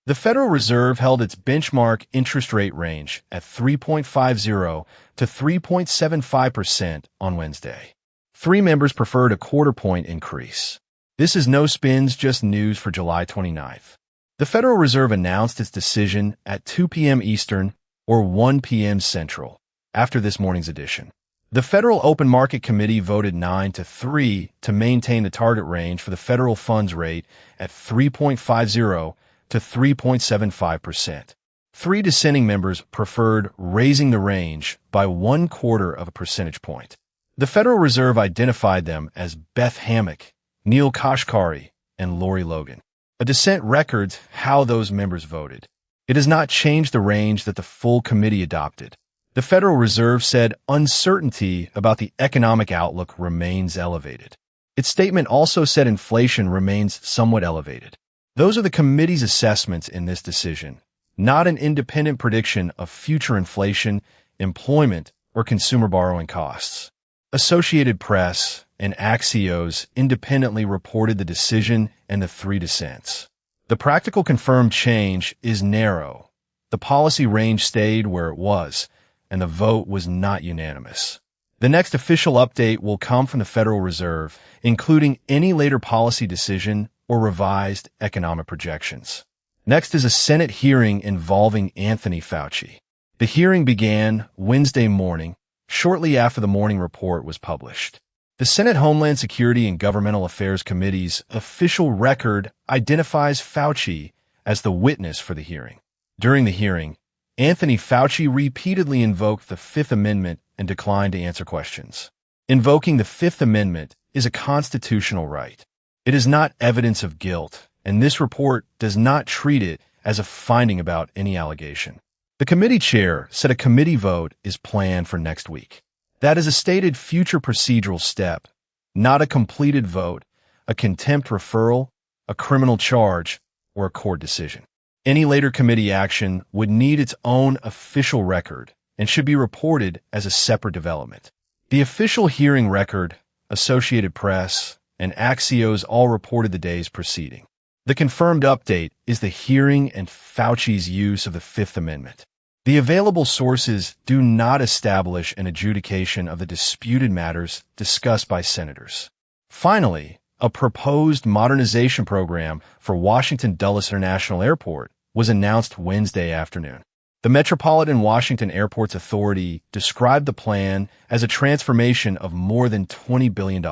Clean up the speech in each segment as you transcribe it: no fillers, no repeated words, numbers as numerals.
The Federal Reserve held its benchmark interest rate range at 3.50 to 3.75% on Wednesday. Three members preferred a quarter-point increase. This is no spins, just news for July 29th. The Federal Reserve announced its decision at 2 p.m. Eastern or 1 p.m. Central after this morning's edition. The Federal Open Market Committee voted 9-3 to maintain the target range for the federal funds rate at 3.50 to 3.75%. Three dissenting members preferred raising the range by 1/4 of a percentage point. The Federal Reserve identified them as Beth Hammack, Neil Kashkari, and Lori Logan. A dissent records how those members voted. It does not change the range that the full committee adopted. The Federal Reserve said uncertainty about the economic outlook remains elevated. Its statement also said inflation remains somewhat elevated. Those are the committee's assessments in this decision, not an independent prediction of future inflation, employment, or consumer borrowing costs. Associated Press and Axios independently reported the decision and the three dissents. The practical confirmed change is narrow. The policy range stayed where it was, and the vote was not unanimous. The next official update will come from the Federal Reserve, including any later policy decision or revised economic projections. Next is a Senate hearing involving Anthony Fauci. The hearing began Wednesday morning, shortly after the morning report was published. The Senate Homeland Security and Governmental Affairs Committee's official record identifies Fauci as the witness for the hearing. During the hearing, Anthony Fauci repeatedly invoked the Fifth Amendment and declined to answer questions. Invoking the Fifth Amendment is a constitutional right. It is not evidence of guilt, and this report does not treat it as a finding about any allegation. The committee chair said a committee vote is planned for next week. That is a stated future procedural step, not a completed vote, a contempt referral, a criminal charge, or a court decision. Any later committee action would need its own official record and should be reported as a separate development. The official hearing record, Associated Press, and Axios all reported the day's proceeding. The confirmed update is the hearing and Fauci's use of the Fifth Amendment. The available sources do not establish an adjudication of the disputed matters discussed by senators. Finally, a proposed modernization program for Washington Dulles International Airport was announced Wednesday afternoon. The Metropolitan Washington Airports Authority described the plan as a transformation of more than $20 billion.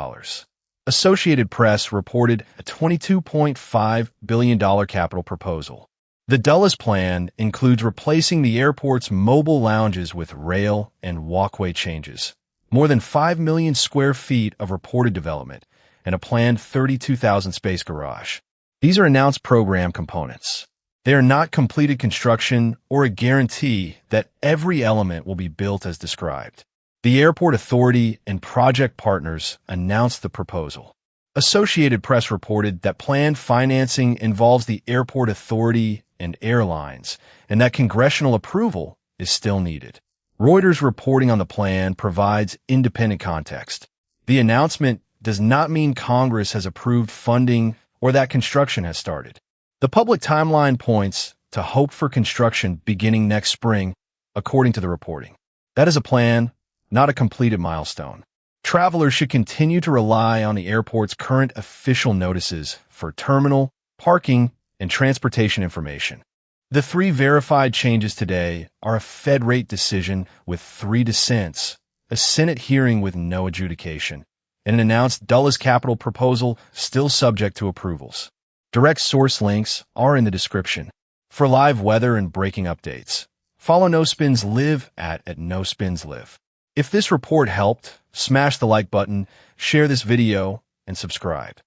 Associated Press reported a $22.5 billion capital proposal. The Dulles plan includes replacing the airport's mobile lounges with rail and walkway changes, more than 5 million square feet of reported development, and a planned 32,000 space garage. These are announced program components. They are not completed construction or a guarantee that every element will be built as described. The Airport Authority and project partners announced the proposal. Associated Press reported that planned financing involves the Airport Authority and airlines, and that congressional approval is still needed. Reuters reporting on the plan provides independent context. The announcement does not mean Congress has approved funding or that construction has started. The public timeline points to hope for construction beginning next spring, according to the reporting. That is a plan, not a completed milestone. Travelers should continue to rely on the airport's current official notices for terminal, parking, and transportation information. The three verified changes today are a Fed rate decision with three dissents, a Senate hearing with no adjudication, and an announced Dulles capital proposal still subject to approvals. Direct source links are in the description. For live weather and breaking updates, follow No Spins Live at No Spins Live. If this report helped, smash the like button, share this video, and subscribe.